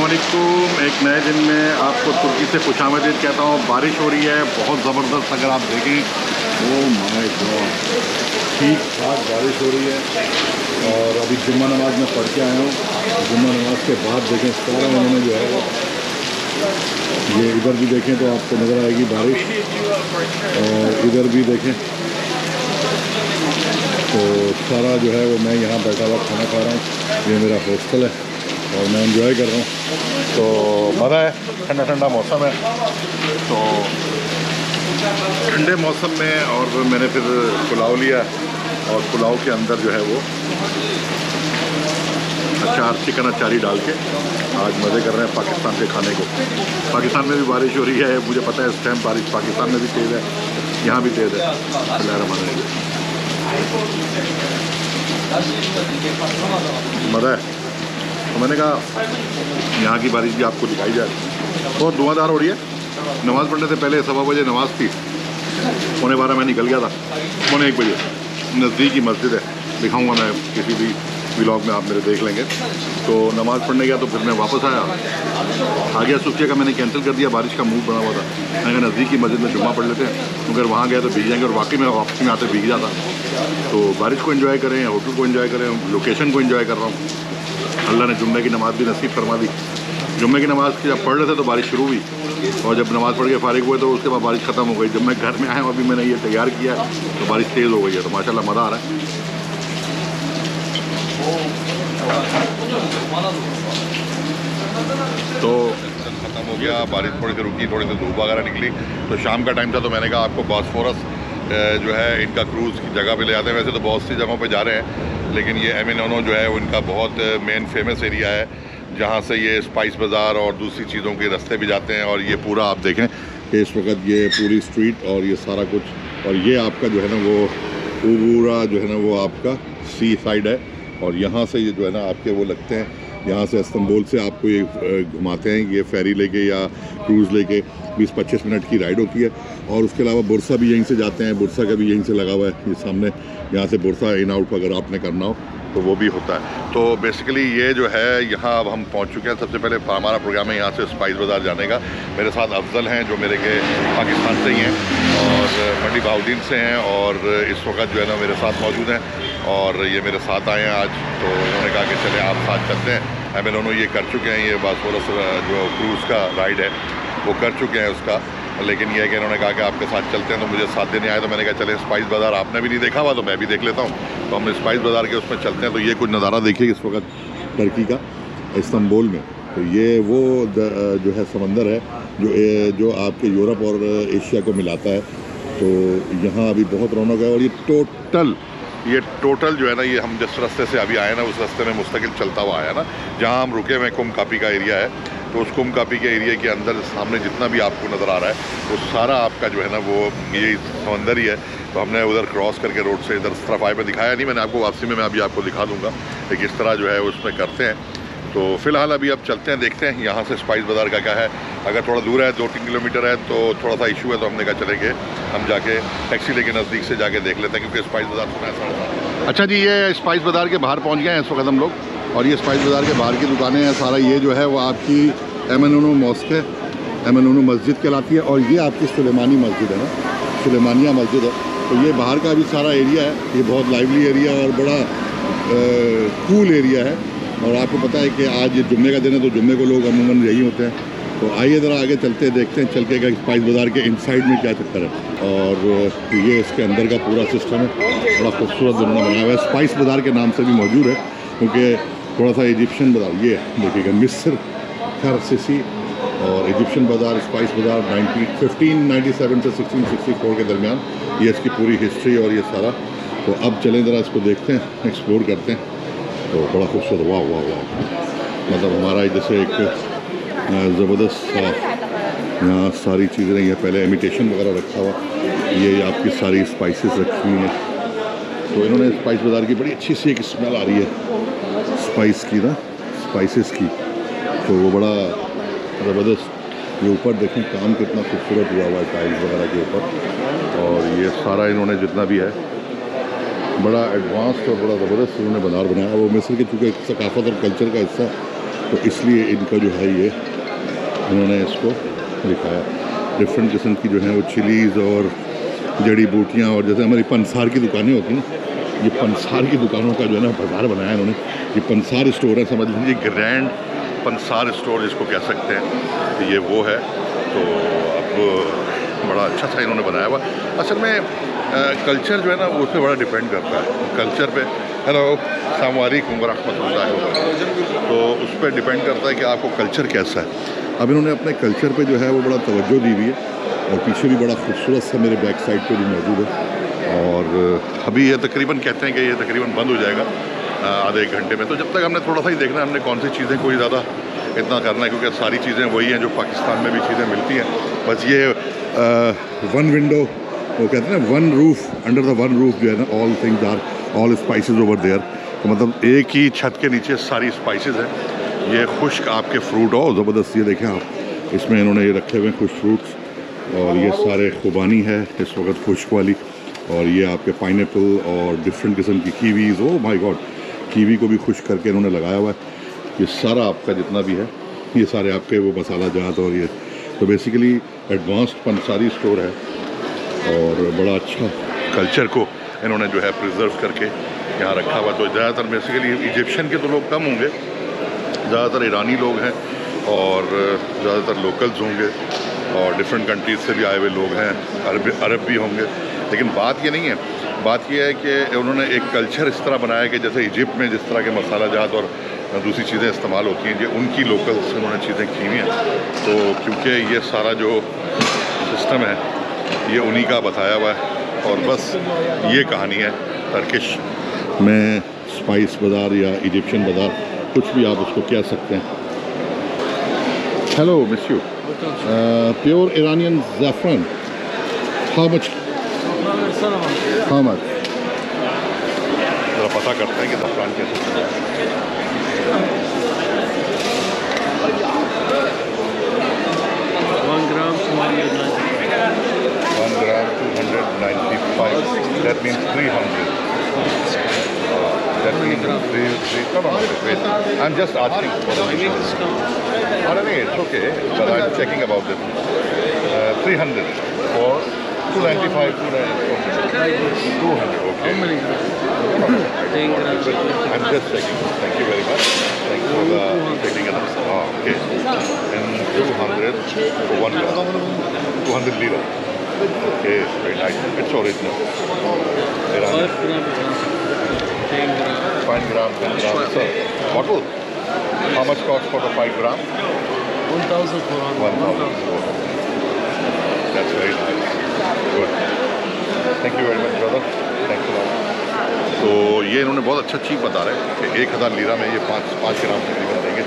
अस्सलामुअलैकुम। एक नए दिन में आपको तुर्की से खुशामदीद कहता हूँ। बारिश हो रही है बहुत ज़बरदस्त, अगर आप देखें। ओह माय गॉड, ठीक ठाक बारिश हो रही है। और अभी जुम्मा नमाज में पढ़ के आया हूँ। जुम्मा नमाज के बाद देखें सारा उन्होंने जो है ये इधर भी देखें तो आपको नज़र आएगी बारिश, और इधर भी देखें तो सारा जो है वो मैं यहाँ बैठा हुआ खाना खा रहा हूँ। ये मेरा हॉस्टल है और मैं एंजॉय कर रहा हूँ, तो मज़ा है। ठंडा ठंडा मौसम है, तो ठंडे मौसम में और मैंने फिर पुलाव लिया, और पुलाव के अंदर जो है वो अचार, चिकन अचारी डाल के आज मज़े कर रहे हैं पाकिस्तान के खाने को। पाकिस्तान में भी बारिश हो रही है, मुझे पता है इस टाइम बारिश पाकिस्तान में भी तेज़ है, यहाँ भी तेज़ है। मज़ा है। तो मैंने कहा यहाँ की बारिश भी आपको दिखाई जाए। बहुत धुआंधार हो रही है। नमाज़ पढ़ने से पहले 1:15 बजे नमाज़ थी, 12:15 मैं निकल गया था, 1 बजे। नज़दीक ही मस्जिद है, दिखाऊंगा मैं किसी भी व्लॉग में, आप मेरे देख लेंगे। तो नमाज़ पढ़ने गया तो फिर मैं वापस आया, आ गया सुबह का मैंने कैंसिल कर दिया, बारिश का मूड बना हुआ था। मैंने कहा नज़दीक की मस्जिद में जुम्मा पढ़ लेते हैं, अगर वहाँ गया तो भीग जाएंगे, और वाकई में वापसी में आते भीग जाता। तो बारिश को एंजॉय करें, होटल को एंजॉय करें, लोकेशन को एंजॉय कर रहा हूँ। अल्लाह ने जुम्मे की नमाज़ भी नसीब फरमा दी। जुम्मे की नमाज़ की जब पढ़ रहे थे तो बारिश शुरू हुई, और जब नमाज़ पढ़ के फारिग हुए तो उसके बाद बारिश ख़त्म हो गई। जब मैं घर में आया हूँ, अभी मैंने ये तैयार किया तो बारिश तेज़ हो गई है। तो माशाल्लाह मज़ा आ रहा है। तो ख़त्म हो गया, बारिश थोड़ी सी रुकी, थोड़ी सी धूप वगैरह निकली, तो शाम का टाइम था। तो मैंने कहा आपको बॉस्फोरस जो है इनका क्रूज़ की जगह पे ले जाते हैं। वैसे तो बहुत सी जगहों पे जा रहे हैं, लेकिन ये एमिनोनो जो है वो इनका बहुत मेन फेमस एरिया है, जहाँ से ये स्पाइस बाज़ार और दूसरी चीज़ों के रास्ते भी जाते हैं। और ये पूरा आप देखें कि इस वक्त ये पूरी स्ट्रीट और ये सारा कुछ, और ये आपका जो है ना वो पूरा जो है ना वो आपका सी साइड है। और यहाँ से ये जो है ना आपके वो लगते हैं, यहाँ से इस्तांबुल से आपको ये घुमाते हैं, ये फेरी लेके या क्रूज़ लेके 20-25 मिनट की राइड होती है। और उसके अलावा बुरसा भी यहीं से जाते हैं, बुरसा का भी यहीं से लगा हुआ है ये सामने। यहाँ से बुरसा इन आउट अगर आपने करना हो तो वो भी होता है। तो बेसिकली ये जो है यहाँ अब हम पहुँच चुके हैं। सबसे पहले हमारा प्रोग्राम है यहाँ से स्पाइस बाज़ार जाने का। मेरे साथ अफजल हैं जो मेरे के पाकिस्तान से ही हैं, और मंडी बहाउद्दीन से हैं, और इस वक्त जो है ना मेरे साथ मौजूद हैं, और ये मेरे साथ आए हैं आज। तो उन्होंने कहा कि चले आप साथ चलते हैं। हमें दोनों ये कर चुके हैं, ये बॉस्फोरस जो क्रूज़ का राइड है वो कर चुके हैं उसका, लेकिन ये है कि इन्होंने कहा कि आपके साथ चलते हैं, तो मुझे साथ देने आए। तो मैंने कहा चले स्पाइस बाज़ार आपने भी नहीं देखा हुआ तो मैं भी देख लेता हूँ। तो हम स्पाइस बाज़ार के उसमें चलते हैं। तो ये कुछ नज़ारा देखिए इस वक्त टर्की का, इस्तांबुल में। तो ये वो जो है समंदर है जो आपके यूरोप और एशिया को मिलाता है। तो यहाँ अभी बहुत रौनक है। और ये टोटल जो है ना, ये हम जिस रास्ते से अभी आए ना उस रास्ते में मुस्तकिल चलता हुआ आया ना। जहाँ हम रुके हुए कुम कापी का एरिया है, तो उस कुम कापी के एरिया के अंदर सामने जितना भी आपको नज़र आ रहा है वो सारा आपका जो है ना वो ये समंदर ही है। तो हमने उधर क्रॉस करके रोड से इधर तरफ आए, में दिखाया नहीं मैंने आपको, वापसी में मैं अभी आपको दिखा दूँगा कि किस तरह जो है उसमें करते हैं। तो फ़िलहाल अभी अब चलते हैं, देखते हैं यहाँ से स्पाइस बाज़ार का क्या है। अगर थोड़ा दूर है, 2-3 किलोमीटर है, तो थोड़ा सा इशू है, तो हमने कहा चलेंगे हम जाके टैक्सी लेके नज़दीक से जाके देख लेते हैं, क्योंकि स्पाइस बाज़ार सुना है। अच्छा जी, ये स्पाइस बाज़ार के बाहर पहुँच गए हैं इस वक्त हम लोग, और ये स्पाइस बाज़ार के बाहर की दुकानें हैं सारा। ये जो है वो आपकी एमिनोनो मॉस्क है, एमिनोनो मस्जिद कहलाती है, और ये आपकी सुलेमानी मस्जिद है ना, सुलेमानिया मस्जिद है। तो ये बाहर का भी सारा एरिया है, ये बहुत लाइवली एरिया और बड़ा कूल एरिया है। और आपको पता है कि आज ये जुम्मे का दिन है, तो जुम्मे को लोग अमूमन यही होते हैं। तो आइए ज़रा आगे चलते हैं, देखते हैं चल के स्पाइस बाज़ार के इनसाइड में क्या चक्कर है। और ये इसके अंदर का पूरा सिस्टम है, बड़ा खूबसूरत उन्होंने बनाया हुआ है। स्पाइस बाज़ार के नाम से भी मौजूद है, क्योंकि थोड़ा सा इजिप्शियन बाज़ार, ये देखिएगा मिस्र खरसिसी और इजिप्शियन बाज़ार, स्पाइस बाज़ार 1597 से 1664 के दरमियान, ये इसकी पूरी हिस्ट्री और ये सारा। तो अब चलें ज़रा इसको देखते हैं, एक्सप्लोर करते हैं। तो बड़ा खूबसूरत, वाह वाह वाह, मतलब हमारा जैसे एक ज़बरदस्त यहाँ सारी चीज़ें रही हैं। पहले इमिटेशन वगैरह रखा हुआ, ये आपकी सारी स्पाइसेस रखी हुई हैं। तो इन्होंने स्पाइस बाज़ार की बड़ी अच्छी सी एक स्मेल आ रही है स्पाइस की ना, स्पाइसेस की। तो वो बड़ा ज़बरदस्त। ये ऊपर देखें काम कितना खूबसूरत हुआ हुआ है टाइल्स वगैरह के ऊपर। और ये सारा इन्होंने जितना भी है बड़ा एडवांस्ड और बड़ा ज़बरदस्त उन्होंने बाज़ार बनाया। वो मिस्र के चूँकि सकाफ़त और कल्चर का हिस्सा, तो इसलिए इनका जो है ये इन्होंने इसको दिखाया। डिफरेंट किस्म की जो है वो चिलीज़ और जड़ी बूटियाँ, और जैसे हमारी पंसार की दुकानें होती हैं, ये पंसार की दुकानों का जो है ना बाज़ार बनाया इन्होंने। ये पंसार स्टोर है, समझ लीजिए ग्रैंड पंसार स्टोर जिसको कह सकते हैं, ये वो है। तो अब बड़ा अच्छा सा इन्होंने बनाया हुआ। असल में कल्चर जो है ना वो उस पर बड़ा डिपेंड करता है, कल्चर पे। हेलो अस्सलाम वालेकुम व रहमतुल्लाहि व बरकातहू। तो उस पर डिपेंड करता है कि आपको कल्चर कैसा है। अब इन्होंने अपने कल्चर पे जो है वो बड़ा तवज्जो दी हुई है, और पीछे भी बड़ा खूबसूरत सा मेरे बैक साइड पे भी मौजूद है। और अभी ये तकरीबन कहते हैं कि ये तकरीबन बंद हो जाएगा आधे एक घंटे में। तो जब तक हमने थोड़ा सा ही देखना है हमने कौन सी चीज़ें, कोई ज़्यादा इतना करना है, क्योंकि सारी चीज़ें वही हैं जो पाकिस्तान में भी चीज़ें मिलती हैं। बस ये वन विंडो, वो कहते हैं ना one roof, under the one roof जो है ना all things are, all spices over there. तो मतलब एक ही छत के नीचे सारी स्पाइसेस हैं। ये खुश्क आपके फ्रूट हो ज़बरदस्त, ये देखें आप, इसमें इन्होंने ये रखे हुए हैं खुश्क फ्रूट्स, और ये सारे खुबानी है इस वक्त खुश्क वाली, और ये आपके पाइनएप्पल और डिफरेंट किस्म की Kiwis. Oh my God, kiwi को भी खुश्क करके इन्होंने लगाया हुआ है। ये सारा आपका जितना भी है ये सारे आपके वो मसाला जात, और ये तो बेसिकली एडवांस्ड पंसारी स्टोर है, और बड़ा अच्छा कल्चर को इन्होंने जो है प्रिजर्व करके यहाँ रखा हुआ। तो ज़्यादातर बेसिकली इजिप्शियन के तो लोग कम होंगे, ज़्यादातर ईरानी लोग हैं, और ज़्यादातर लोकल्स होंगे, और डिफरेंट कंट्रीज़ से भी आए हुए लोग हैं, अरब भी होंगे। लेकिन बात ये नहीं है, बात ये है कि उन्होंने एक कल्चर इस तरह बनाया कि जैसे इजिप्ट में जिस तरह के मसाला जात और दूसरी चीज़ें इस्तेमाल होती हैं, जो उनकी लोकल्स उन्होंने चीज़ें की हुई हैं। तो क्योंकि ये सारा जो सिस्टम है ये उन्हीं का बताया हुआ है, और बस ये कहानी है टर्किश में स्पाइस बाज़ार या इजिप्शियन बाज़ार, कुछ भी आप उसको कह सकते हैं। Hello miss you, pure Iranian ज़ैफ़रान, हाउ मच? हाँ मच, ज़रा पता करते हैं कि ज़फ़रान कैसे। 1 gram 295, that means 300. That means come on, wait. I'm just asking for the discount. No, it's okay, but I'm checking about this. 300 for 295, 200, okay. How many grams? 10 grams. I'm just checking. Thank you very much. Thank you for the checking it up. Oh, okay. And 200 for 1 gram. 200 lira. Okay, very nice. It's original. 5 grams. 10 grams. 5 grams, 10 grams. Sir, bottle? How much cost for the 5 gram? 1,400. 1,000. That's very nice. Good. Thank you very much, brother. Thanks a lot. तो ये इन्होंने बहुत अच्छा चीज़ बता रहे हैं कि 1000 lira में ये 5 ग्राम तकरीबन देंगे।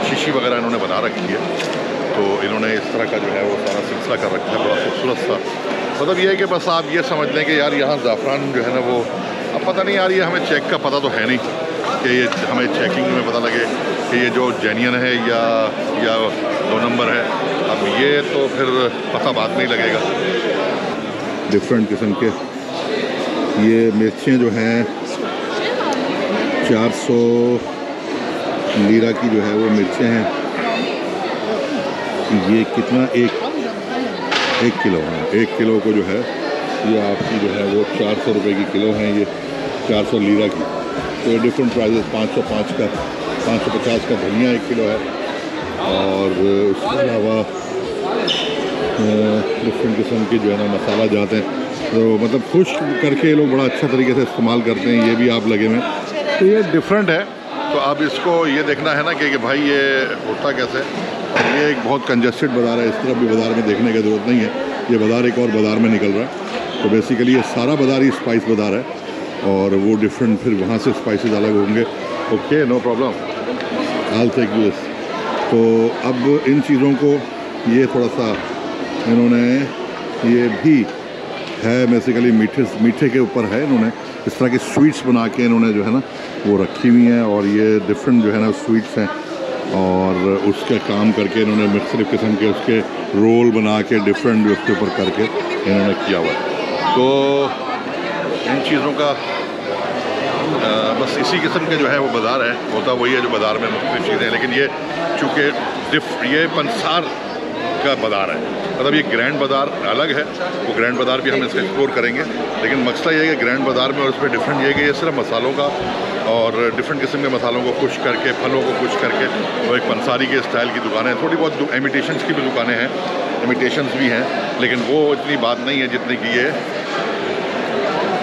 शीशी वगैरह इन्होंने बना रखी है। तो इन्होंने इस तरह का जो है वो सारा सिलसिला कर रखा है, बड़ा खूबसूरत सा। मतलब ये है कि बस आप ये समझ लें कि यार यहाँ ज़ाफ़रान जो है ना वो, अब पता नहीं यार, ये हमें चेक का पता तो है नहीं कि ये हमें चेकिंग में पता लगे कि ये जो जेन्युइन है या 2 नंबर है। अब ये तो फिर पता बाद में ही लगेगा। डिफरेंट किस्म के ये मिर्चें जो हैं 400 लीरा की जो है वो मिर्चें हैं। ये कितना, 1 किलो है। 1 किलो को जो है ये आपकी जो है वो 400 रुपये की किलो हैं, ये 400 लीरा की। तो डिफरेंट प्राइजेस, 505 का, 550 का धनिया 1 किलो है, और उसके अलावा डिफरेंट किस्म के जो है ना मसाला जाते हैं। तो मतलब खुश्क करके ये लोग बड़ा अच्छा तरीके से इस्तेमाल करते हैं। ये भी आप लगे हुए हैं, तो ये डिफरेंट है। तो अब इसको ये देखना है ना कि भाई ये होता कैसे। ये एक बहुत कंजस्टेड बाज़ार है, इस तरफ भी बाज़ार में देखने की ज़रूरत नहीं है। ये बाज़ार एक और बाज़ार में निकल रहा है। तो बेसिकली ये सारा बाज़ार ही स्पाइस बाज़ार है, और वो डिफरेंट फिर वहाँ से स्पाइसेस अलग होंगे। Okay, no problem, I will take this. तो अब इन चीज़ों को ये थोड़ा सा इन्होंने, ये भी है बेसिकली मीठे के ऊपर है। इन्होंने इस तरह की स्वीट्स बना के इन्होंने जो है ना वो रखी हुई हैं, और ये डिफरेंट जो है ना स्वीट्स हैं, और उसके काम करके इन्होंने मुख्तलिफ़ किस्म के उसके रोल बना के डिफरेंट उसके ऊपर करके इन्होंने किया हुआ है। तो इन चीज़ों का बस इसी किस्म के जो है वो बाज़ार है, होता वही है जो बाज़ार में मुख्तलिफ चीज़ें हैं, लेकिन ये चूँकि ये पंसार का बाज़ार है, मतलब ये ग्रैंड बाज़ार अलग है, वो ग्रैंड बाज़ार भी हम इसका एक्सप्लोर करेंगे। लेकिन मसला ये है कि ग्रैंड बाज़ार में और उसमें डिफरेंट ये है कि ये सिर्फ मसालों का और डिफरेंट किस्म के मसालों को खुश करके, फलों को खुश करके, वो एक पंसारी के स्टाइल की दुकानें हैं। थोड़ी बहुत इमिटेशंस की भी दुकानें हैं, इमिटेशंस भी हैं, लेकिन वो इतनी बात नहीं है जितनी कि ये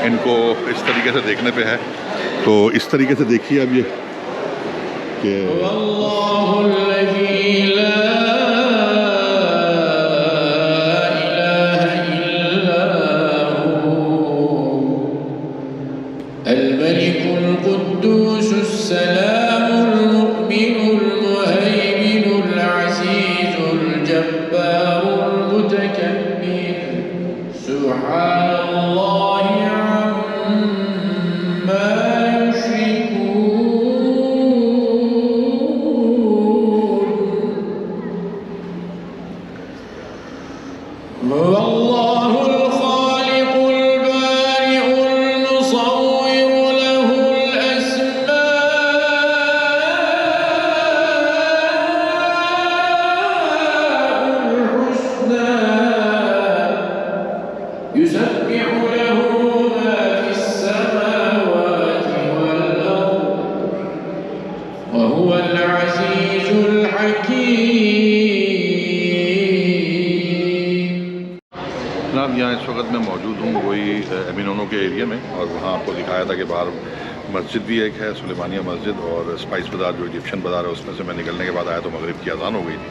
इनको इस तरीके से देखने पे है। तो इस तरीके से देखिए अब ये कि जनाब यहाँ इस वक्त मैं मौजूद हूँ वही एमिनोनो के एरिया में, और वहाँ आपको दिखाया था कि बाहर मस्जिद भी एक है, सुलेमानिया मस्जिद, और स्पाइस बाज़ार जो इजिप्शियन बाज़ार है उसमें से मैं निकलने के बाद आया तो मगरिब की अज़ान हो गई थी।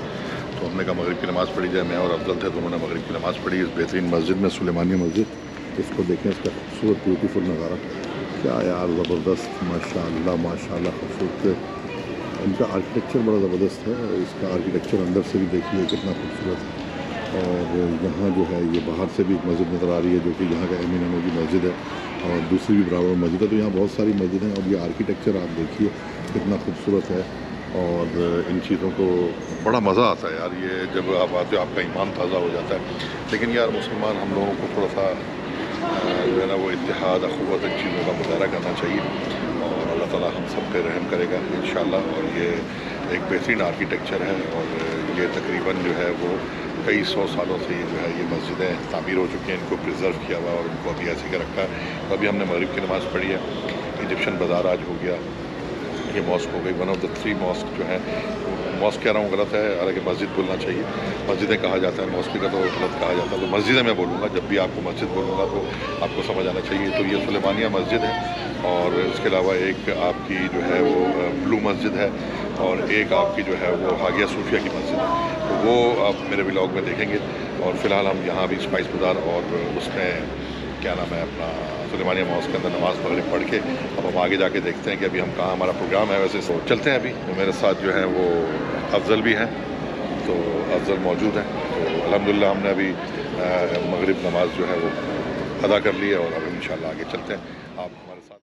तो हमने कहा मगरिब की नमाज़ पढ़ी जाए, मैं और अफजल थे तो उन्होंने मगरिब की नमाज़ पढ़ी इस बेहतरीन मस्जिद में, सुलेमानिया मस्जिद। इसको देखें, इसका खूबसूरत ब्यूटीफुल नज़ारा, क्या यार ज़बरदस्त, माशाअल्लाह माशाअल्लाह खूबसूरत। इनका आर्किटेक्चर बड़ा ज़बरदस्त है, इसका आर्किटेक्चर अंदर से भी देखिए कितना खूबसूरत है। और यहाँ जो है ये बाहर से भी एक मस्जिद नज़र आ रही है जो कि यहाँ का एमिनोनो की मस्जिद है, और दूसरी भी बराबर मस्जिद है। तो यहाँ बहुत सारी मस्जिद हैं, और ये आर्किटेक्चर आप देखिए कितना खूबसूरत है, और इन चीज़ों को बड़ा मज़ा आता है यार। ये जब आप आते हो आपका ईमान ताज़ा हो जाता है। लेकिन यार मुसलमान हम लोगों को थोड़ा सा जो है ना वो इत्तेहाद अख़ुवत इन चीज़ों का मुज़ाहरा करना चाहिए, और अल्लाह ताला हम सब पे रहम करेगा इंशाअल्लाह। और ये एक बेहतरीन आर्किटेक्चर है, और ये तकरीबन जो है वो कई सौ सालों से जो है ये मस्जिदें तामीर हो चुकी हैं, इनको प्रिजर्व किया हुआ है और इनको अभी ऐसे का रखा है। तो अभी हमने मगरिब की नमाज़ पढ़ी है, इजिप्शियन बाज़ार आज हो गया, ये मॉस्क हो गई, वन ऑफ द 3 मॉस्क जो है, मॉस्क कह रहा हूँ गलत है, हालांकि मस्जिद बोलना चाहिए, मस्जिदें कहा जाता है, मॉस्क का तो गलत कहा जाता है। तो मस्जिदें मैं बोलूँगा, जब भी आपको मस्जिद बोलूँगा तो आपको समझ आना चाहिए। तो ये सुलेमानिया मस्जिद है, और इसके अलावा एक आपकी जो है वो ब्लू मस्जिद है, और एक आपकी जो है वो हागिया सूफिया की मस्जिद है। तो वो आप मेरे व्लॉग में देखेंगे। और फ़िलहाल हम यहाँ भी स्पाइस बाज़ार और उसमें क्या नाम है अपना सुलेमानिया मॉस्क के अंदर नमाज़ मगरिब पढ़ के अब हम आगे जाके देखते हैं कि अभी हम कहाँ, हमारा प्रोग्राम है वैसे। तो चलते हैं अभी। तो मेरे साथ जो है वो अफजल भी हैं, तो अफजल मौजूद हैं। तो अल्हम्दुलिल्लाह हमने अभी मगरिब नमाज जो है वो अदा कर ली है, और अब इंशाल्लाह आगे चलते हैं। आप हमारे साथ